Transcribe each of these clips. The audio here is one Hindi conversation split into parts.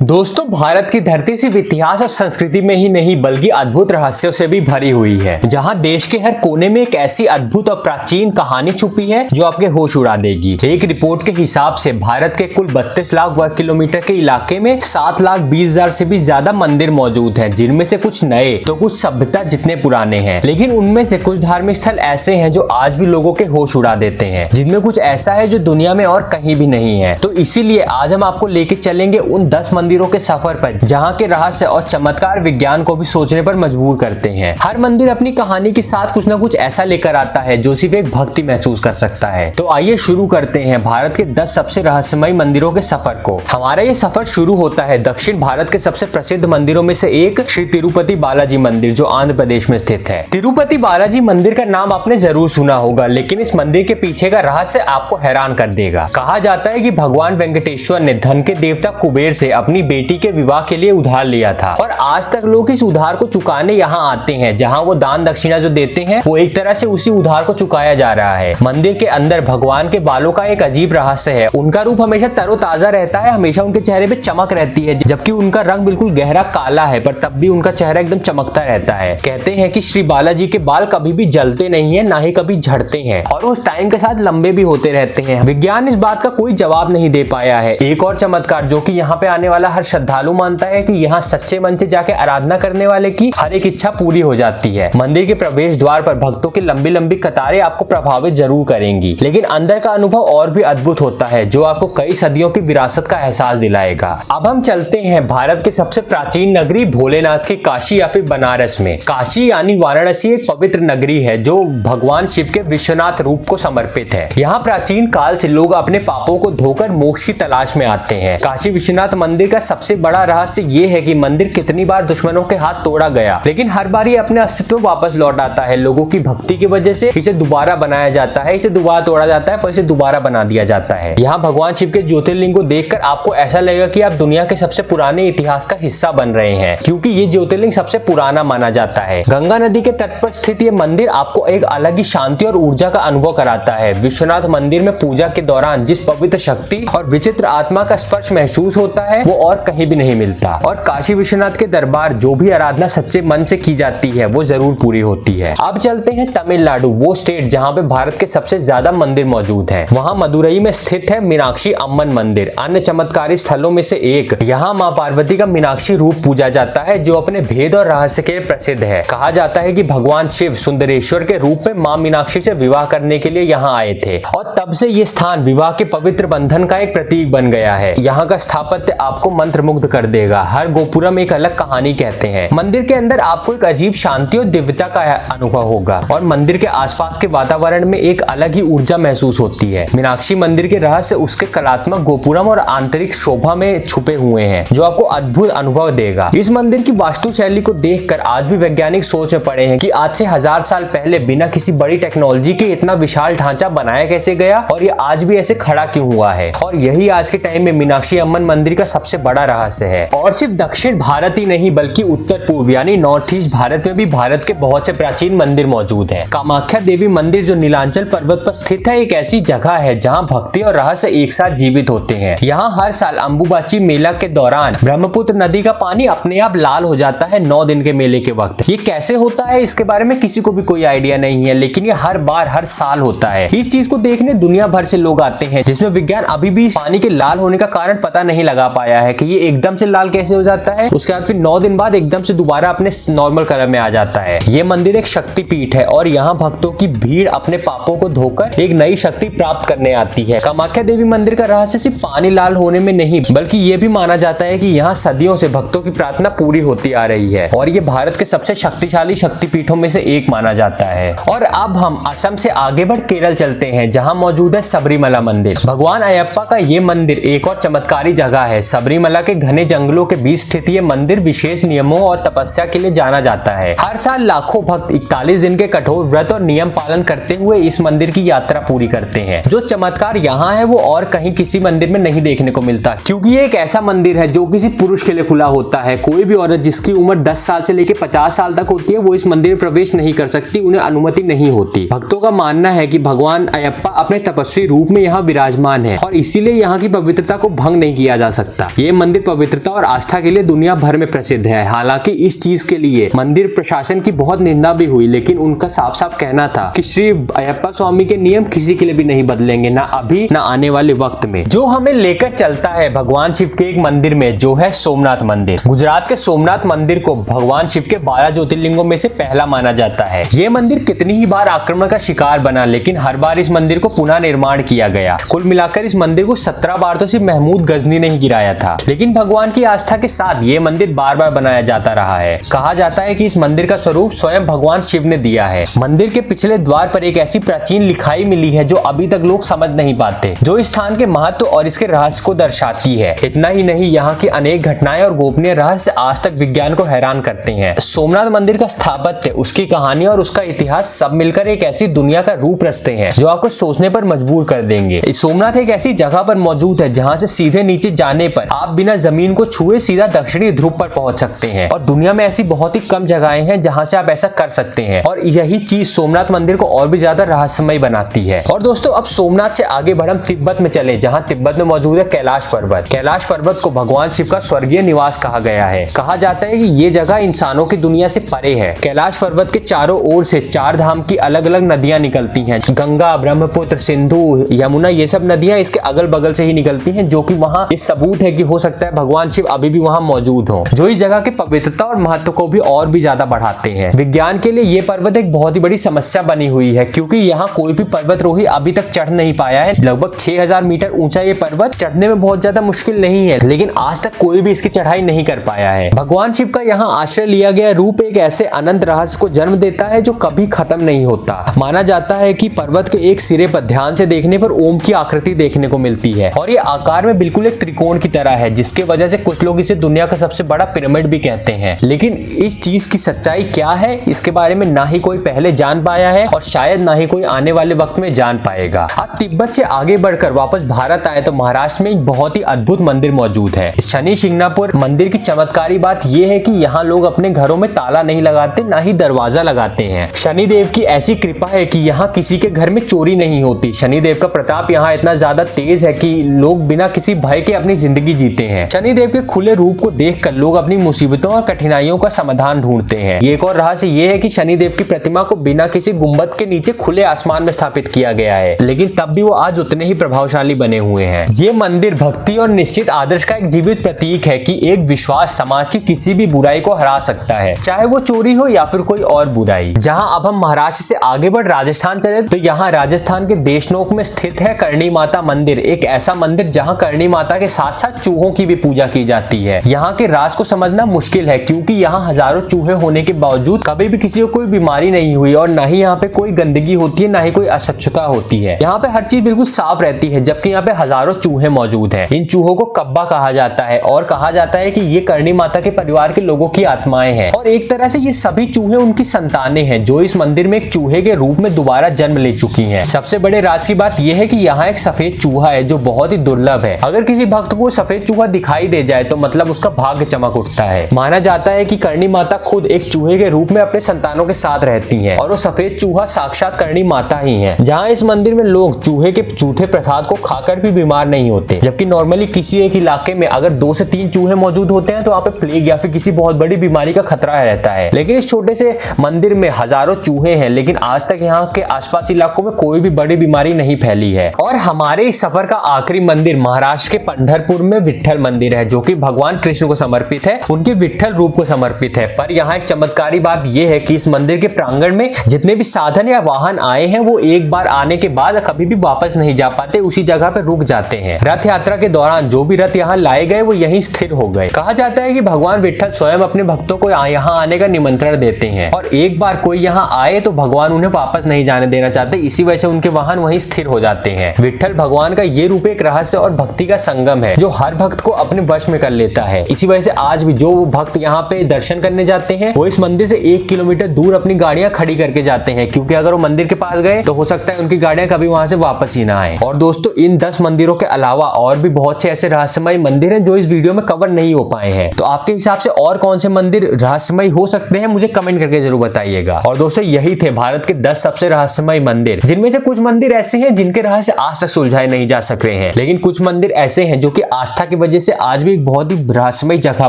दोस्तों, भारत की धरती सिर्फ इतिहास और संस्कृति में ही नहीं बल्कि अद्भुत रहस्यों से भी भरी हुई है, जहां देश के हर कोने में एक ऐसी अद्भुत और प्राचीन कहानी छुपी है जो आपके होश उड़ा देगी। एक रिपोर्ट के हिसाब से भारत के कुल 32 लाख वर्ग किलोमीटर के इलाके में 7,20,000 से भी ज्यादा मंदिर मौजूद हैं, जिनमें से कुछ नए तो कुछ सभ्यता जितने पुराने हैं। लेकिन उनमें से कुछ धार्मिक स्थल ऐसे हैं जो आज भी लोगों के होश उड़ा देते हैं, जिनमें कुछ ऐसा है जो दुनिया में और कहीं भी नहीं है। तो इसीलिए आज हम आपको लेके चलेंगे उन 10 मंदिरों के सफर पर, जहां के रहस्य और चमत्कार विज्ञान को भी सोचने पर मजबूर करते हैं। हर मंदिर अपनी कहानी के साथ कुछ न कुछ ऐसा लेकर आता है जो सिर्फ एक भक्ति महसूस कर सकता है। तो आइए शुरू करते हैं भारत के 10 सबसे रहस्यमय मंदिरों के सफर को। हमारा ये सफर शुरू होता है दक्षिण भारत के सबसे प्रसिद्ध मंदिरों में से एक श्री तिरुपति बालाजी मंदिर, जो आंध्र प्रदेश में स्थित है। तिरुपति बालाजी मंदिर का नाम आपने जरूर सुना होगा, लेकिन इस मंदिर के पीछे का रहस्य आपको हैरान कर देगा। कहा जाता है कि भगवान वेंकटेश्वर ने धन के देवता कुबेर से अपनी बेटी के विवाह के लिए उधार लिया था, और आज तक लोग इस उधार को चुकाने यहाँ आते हैं। जहाँ वो दान दक्षिणा जो देते हैं, वो एक तरह से उसी उधार को चुकाया जा रहा है। मंदिर के अंदर भगवान के बालों का एक अजीब रहस्य है। उनका रूप हमेशा तरोताजा रहता है, हमेशा उनके चेहरे पे चमक रहती है, जबकि उनका रंग बिल्कुल गहरा काला है, पर तब भी उनका चेहरा एकदम चमकता रहता है। कहते हैं कि श्री बालाजी के बाल कभी भी जलते नहीं है, ना ही कभी झड़ते हैं, और उस टाइम के साथ लंबे भी होते रहते हैं। विज्ञान इस बात का कोई जवाब नहीं दे पाया है। एक और चमत्कार जो कि यहाँ पे आने वाला हर श्रद्धालु मानता है कि यहाँ सच्चे मन से जाके आराधना करने वाले की हर एक इच्छा पूरी हो जाती है। मंदिर के प्रवेश द्वार पर भक्तों की लंबी लंबी कतारें आपको प्रभावित जरूर करेंगी, लेकिन अंदर का अनुभव और भी अद्भुत होता है, जो आपको कई सदियों की विरासत का एहसास दिलाएगा। अब हम चलते हैं भारत के सबसे प्राचीन नगरी भोलेनाथ की काशी या फिर बनारस में। काशी यानी वाराणसी एक पवित्र नगरी है जो भगवान शिव के विश्वनाथ रूप को समर्पित है। यहाँ प्राचीन काल से लोग अपने पापों को धोकर मोक्ष की तलाश में आते हैं। काशी विश्वनाथ मंदिर का सबसे बड़ा रहस्य ये है कि मंदिर कितनी बार दुश्मनों के हाथ तोड़ा गया, लेकिन हर बार ये अपने अस्तित्व वापस लौट आता है। लोगों की भक्ति की वजह से इसे दोबारा बनाया जाता है, इसे दोबारा तोड़ा जाता है, पर इसे दोबारा बना दिया जाता है। यहाँ भगवान शिव के ज्योतिर्लिंग को देखकर आपको ऐसा लगेगा कि आप दुनिया के सबसे पुराने इतिहास का हिस्सा बन रहे हैं, क्योंकि ये ज्योतिर्लिंग सबसे पुराना माना जाता है। गंगा नदी के तट पर स्थित ये मंदिर आपको एक अलग ही शांति और ऊर्जा का अनुभव कराता है। विश्वनाथ मंदिर में पूजा के दौरान जिस पवित्र शक्ति और विचित्र आत्मा का स्पर्श महसूस होता है, वो और कहीं भी नहीं मिलता। और काशी विश्वनाथ के दरबार जो भी आराधना सच्चे मन से की जाती है, वो जरूर पूरी होती है। अब चलते हैं तमिलनाडु, वो स्टेट जहाँ पे भारत के सबसे ज्यादा मंदिर मौजूद हैं। वहाँ मदुरई में स्थित है मीनाक्षी अम्मन मंदिर, अन्य चमत्कारी स्थलों में से एक। यहाँ माँ पार्वती का मीनाक्षी रूप पूजा जाता है, जो अपने भेद और रहस्य के प्रसिद्ध है। कहा जाता है कि भगवान शिव सुंदरेश्वर के रूप में माँ मीनाक्षी से विवाह करने के लिए यहाँ आए थे, और तब से ये स्थान विवाह के पवित्र बंधन का एक प्रतीक बन गया है। यहाँ का स्थापत्य आपको मंत्रमुग्ध कर देगा। हर गोपुरम एक अलग कहानी कहते हैं। मंदिर के अंदर आपको एक अजीब शांति और दिव्यता का अनुभव होगा, और मंदिर के आसपास के वातावरण में एक अलग ही ऊर्जा महसूस होती है। मीनाक्षी मंदिर के रहस्य उसके कलात्मक गोपुरम और आंतरिक शोभा में छुपे हुए हैं, जो आपको अद्भुत अनुभव देगा। इस मंदिर की वास्तुशैली को देखकर आज भी वैज्ञानिक सोच में पड़े हैं कि आज से 1000 साल पहले बिना किसी बड़ी टेक्नोलॉजी के इतना विशाल ढांचा बनाया कैसे गया, और ये आज भी ऐसे खड़ा क्यों हुआ है। और यही आज के टाइम में मीनाक्षी अम्मन मंदिर का सबसे बड़ा रहस्य है। और सिर्फ दक्षिण भारत ही नहीं बल्कि उत्तर पूर्व यानी नॉर्थ ईस्ट भारत में भी भारत के बहुत से प्राचीन मंदिर मौजूद हैं। कामाख्या देवी मंदिर जो नीलांचल पर्वत पर स्थित है, एक ऐसी जगह है जहां भक्ति और रहस्य एक साथ जीवित होते हैं। यहाँ हर साल अंबुबाची मेला के दौरान ब्रह्मपुत्र नदी का पानी अपने आप लाल हो जाता है 9 दिन के मेले के वक्त। ये कैसे होता है इसके बारे में किसी को भी कोई आइडिया नहीं है, लेकिन ये हर बार हर साल होता है। इस चीज को देखने दुनिया भर से लोग आते हैं, जिसमें विज्ञान अभी भी पानी के लाल होने का कारण पता नहीं लगा पाया है कि ये एकदम से लाल कैसे हो जाता है। उसके बाद फिर 9 दिन बाद एकदम से दोबारा अपने नॉर्मल कलर में आ जाता है। ये मंदिर एक शक्ति पीठ है, और यहाँ भक्तों की भीड़ अपने पापों को धोकर एक नई शक्ति प्राप्त करने आती है। कामाख्या देवी मंदिर का रहस्य सिर्फ पानी लाल होने में नहीं, बल्कि ये भी माना जाता है कि यहाँ सदियों से भक्तों की प्रार्थना पूरी होती आ रही है, और ये भारत के सबसे शक्तिशाली शक्तिपीठों में से एक माना जाता है। और अब हम असम से आगे बढ़ केरल चलते हैं, जहाँ मौजूद है सबरीमला मंदिर। भगवान अयप्पा का ये मंदिर एक और चमत्कारी जगह है। सबरीमला के घने जंगलों के बीच स्थित ये मंदिर विशेष नियमों और तपस्या के लिए जाना जाता है। हर साल लाखों भक्त 41 दिन के कठोर व्रत और नियम पालन करते हुए इस मंदिर की यात्रा पूरी करते हैं। जो चमत्कार यहाँ है वो और कहीं किसी मंदिर में नहीं देखने को मिलता, क्योंकि ये एक ऐसा मंदिर है जो किसी पुरुष के लिए खुला होता है। कोई भी औरत जिसकी उम्र 10 साल से लेकर 50 साल तक होती है, वो इस मंदिर में प्रवेश नहीं कर सकती, उन्हें अनुमति नहीं होती। भक्तों का मानना है कि भगवान अयप्पा अपने तपस्वी रूप में यहाँ विराजमान है, और इसीलिए यहाँ की पवित्रता को भंग नहीं किया जा सकता। ये ये मंदिर पवित्रता और आस्था के लिए दुनिया भर में प्रसिद्ध है। हालांकि इस चीज के लिए मंदिर प्रशासन की बहुत निंदा भी हुई, लेकिन उनका साफ साफ कहना था कि श्री अयप्पा स्वामी के नियम किसी के लिए भी नहीं बदलेंगे, ना अभी ना आने वाले वक्त में। जो हमें लेकर चलता है भगवान शिव के एक मंदिर में, जो है सोमनाथ मंदिर। गुजरात के सोमनाथ मंदिर को भगवान शिव के 12 ज्योतिर्लिंगों में से पहला माना जाता है। ये मंदिर कितनी ही बार आक्रमण का शिकार बना, लेकिन हर बार इस मंदिर को पुनः निर्माण किया गया। कुल मिलाकर इस मंदिर को 17 बार तो सिर्फ महमूद गजनी ने ही गिराया था, लेकिन भगवान की आस्था के साथ ये मंदिर बार बार बनाया जाता रहा है। कहा जाता है कि इस मंदिर का स्वरूप स्वयं भगवान शिव ने दिया है। मंदिर के पिछले द्वार पर एक ऐसी प्राचीन लिखाई मिली है जो अभी तक लोग समझ नहीं पाते, जो इस स्थान के महत्व और इसके रहस्य को दर्शाती है। इतना ही नहीं, यहाँ की अनेक घटनाएं और गोपनीय रहस्य आज तक विज्ञान को हैरान करते हैं। सोमनाथ मंदिर का स्थापत्य, उसकी कहानी और उसका इतिहास सब मिलकर एक ऐसी दुनिया का रूप रचते हैं जो आपको सोचने पर मजबूर कर देंगे। सोमनाथ एक ऐसी जगह पर मौजूद है जहाँ से सीधे नीचे जाने पर आप बिना जमीन को छुए सीधा दक्षिणी ध्रुव पर पहुंच सकते हैं, और दुनिया में ऐसी बहुत ही कम जगहें हैं जहाँ से आप ऐसा कर सकते हैं। और यही चीज सोमनाथ मंदिर को और भी ज्यादा रहस्यमय बनाती है। और दोस्तों, अब सोमनाथ से आगे बढ़ हम तिब्बत में चले, जहाँ तिब्बत में मौजूद है कैलाश पर्वत। कैलाश पर्वत को भगवान शिव का स्वर्गीय निवास कहा गया है। कहा जाता है कि ये जगह इंसानों की दुनिया से परे है। कैलाश पर्वत के चारों ओर से 4 धाम की अलग अलग नदियां निकलती हैं। गंगा, ब्रह्मपुत्र, सिंधु, यमुना, ये सब नदियां इसके अगल बगल से ही निकलती हैं, जो कि वहाँ ये सबूत है कि हो सकता है भगवान शिव अभी भी वहाँ मौजूद हो, जो इस जगह की पवित्रता और महत्व को भी और भी ज्यादा बढ़ाते हैं। विज्ञान के लिए ये पर्वत एक बहुत ही बड़ी समस्या बनी हुई है, क्योंकि यहाँ कोई भी पर्वतरोही अभी तक चढ़ नहीं पाया है। लगभग 6000 मीटर ऊंचा ये पर्वत चढ़ने में बहुत ज्यादा मुश्किल नहीं है, लेकिन आज तक कोई भी इसकी चढ़ाई नहीं कर पाया है। भगवान शिव का यहाँ आश्रय लिया गया रूप एक ऐसे अनंत रहस्य को जन्म देता है जो कभी खत्म नहीं होता। माना जाता है कि पर्वत के एक सिरे पर ध्यान से देखने पर ओम की आकृति देखने को मिलती है, और ये आकार में बिल्कुल एक त्रिकोण की तरह है, जिसके वजह से कुछ लोग इसे दुनिया का सबसे बड़ा पिरामिड भी कहते हैं। लेकिन इस चीज की सच्चाई क्या है, इसके बारे में ना ही कोई पहले जान पाया है, और शायद ना ही कोई आने वाले वक्त में जान पाएगा। अब तिब्बत से आगे बढ़कर वापस भारत आए तो महाराष्ट्र में एक बहुत ही अद्भुत मंदिर मौजूद है। शनि शिंगणापुर मंदिर की चमत्कारी बात यह है कि यहाँ लोग अपने घरों में ताला नहीं लगाते, ना ही दरवाजा लगाते हैं। शनिदेव की ऐसी कृपा है कि यहाँ किसी के घर में चोरी नहीं होती। शनिदेव का प्रताप यहाँ इतना ज्यादा तेज है कि लोग बिना किसी भय के अपनी जिंदगी जीते हैं। शनिदेव के खुले रूप को देखकर लोग अपनी मुसीबतों और कठिनाइयों का समाधान ढूंढते हैं। एक और रहस्य ये है कि शनिदेव की प्रतिमा को बिना किसी गुंबद के नीचे खुले आसमान में स्थापित किया गया है, लेकिन तब भी वो आज उतने ही प्रभावशाली बने हुए हैं। ये मंदिर भक्ति और निश्चित आदर्श का एक जीवित प्रतीक है कि एक विश्वास समाज की किसी भी बुराई को हरा सकता है, चाहे वो चोरी हो या फिर कोई और बुराई। जहां अब हम महाराष्ट्र से आगे बढ़ राजस्थान चले तो यहाँ राजस्थान के देशनोक में स्थित है करणी माता मंदिर, एक ऐसा मंदिर जहाँ करणी माता के साथ साथ चूहों की भी पूजा की जाती है। यहाँ के राज को समझना मुश्किल है, क्योंकि यहाँ हजारों चूहे होने के बावजूद कभी भी किसी को कोई बीमारी नहीं हुई, और ना ही यहाँ पे कोई गंदगी होती है, ना ही कोई अस्वच्छता होती है। यहाँ पे हर चीज बिल्कुल साफ रहती है, जबकि यहाँ पे हजारों चूहे मौजूद हैं। इन चूहों को कब्बा कहा जाता है, और कहा जाता है कि ये करणी माता के परिवार के लोगों की आत्माएं हैं, और एक तरह से ये सभी चूहे उनकी संतानें हैं, जो इस मंदिर में एक चूहे के रूप में दोबारा जन्म ले चुकी हैं। सबसे बड़े राज की बात यह है कि यहाँ एक सफेद चूहा है जो बहुत ही दुर्लभ है। अगर किसी भक्त को सफेद चूहा दिखाई दे जाए तो मतलब उसका भाग्य चमक उठता है। माना जाता है कि करणी माता खुद एक चूहे के रूप में अपने संतानों के साथ रहती हैं, और वो सफेद चूहा साक्षात करणी माता ही है। जहाँ इस मंदिर में लोग चूहे के जूठे प्रसाद को खाकर भी बीमार नहीं होते, जबकि नॉर्मली किसी एक इलाके में अगर 2 से 3 चूहे मौजूद होते हैं तो वहाँ पे प्लेग या फिर किसी बहुत बड़ी बीमारी का खतरा रहता है। लेकिन इस छोटे से मंदिर में हजारों चूहे हैं, लेकिन आज तक यहाँ के आसपास इलाकों में कोई भी बड़ी बीमारी नहीं फैली है। और हमारे इस सफर का आखिरी मंदिर महाराष्ट्र के पंढरपुर में विट्ठल मंदिर है, जो कि भगवान कृष्ण को समर्पित है, उनके विट्ठल रूप को समर्पित है। पर यहाँ एक चमत्कारी बात यह है कि इस मंदिर के प्रांगण में जितने भी साधन या वाहन आए हैं वो एक बार आने के बाद कभी भी वापस नहीं जा पाते, उसी जगह पर रुक जाते हैं। रथ यात्रा के दौरान जो भी रथ यहाँ लाए गए वो यहीं स्थिर हो गए। कहा जाता है कि भगवान विट्ठल स्वयं अपने भक्तों को यहाँ आने का निमंत्रण देते हैं, और एक बार कोई यहाँ आए तो भगवान उन्हें वापस नहीं जाने देना चाहते, इसी वजह से उनके वाहन वहीं स्थिर हो जाते हैं। विट्ठल भगवान का ये रूप एक रहस्य और भक्ति का संगम है, जो हर भक्त को अपने वश में कर लेता है। इसी वजह से आज भी जो भक्त यहाँ पे दर्शन करने जाते हैं वो इस मंदिर से 1 किलोमीटर दूर अपनी गाड़ियां खड़ी करके जाते हैं, क्योंकि अगर वो मंदिर के पास गए तो हो सकता है उनकी गाड़ियां कभी वहां से वापस ही ना आए। और दोस्तों, इन 10 मंदिरों के अलावा और भी बहुत से ऐसे रहस्यमय मंदिर हैं जो इस वीडियो में कवर नहीं हो पाए हैं। तो आपके हिसाब से और कौन से मंदिर रहस्यमय हो सकते हैं, मुझे कमेंट करके जरूर बताइएगा। और दोस्तों, यही थे भारत के 10 सबसे रहस्यमय मंदिर, जिनमें से कुछ मंदिर ऐसे हैं जिनके रहस्य आज तक सुलझाए नहीं जा सक रहे हैं, लेकिन कुछ मंदिर ऐसे हैं जो कि आस्था की वजह से आज भी एक बहुत ही रहस्यमय जगह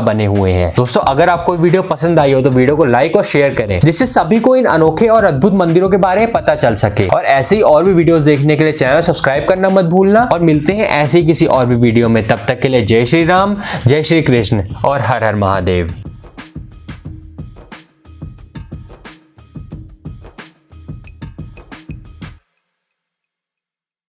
बने हुए हैं। दोस्तों अगर आपको वीडियो पसंद आई हो तो वीडियो को लाइक और शेयर करें, जिससे सभी को इन अनोखे और अद्भुत मंदिरों के बारे में पता चल सके। और ऐसे ही और भी वीडियोस देखने के लिए चैनल सब्सक्राइब करना मत भूलना। और मिलते हैं ऐसे ही किसी और भी वीडियो में, तब तक के लिए जय श्री राम, जय श्री कृष्ण और हर हर महादेव।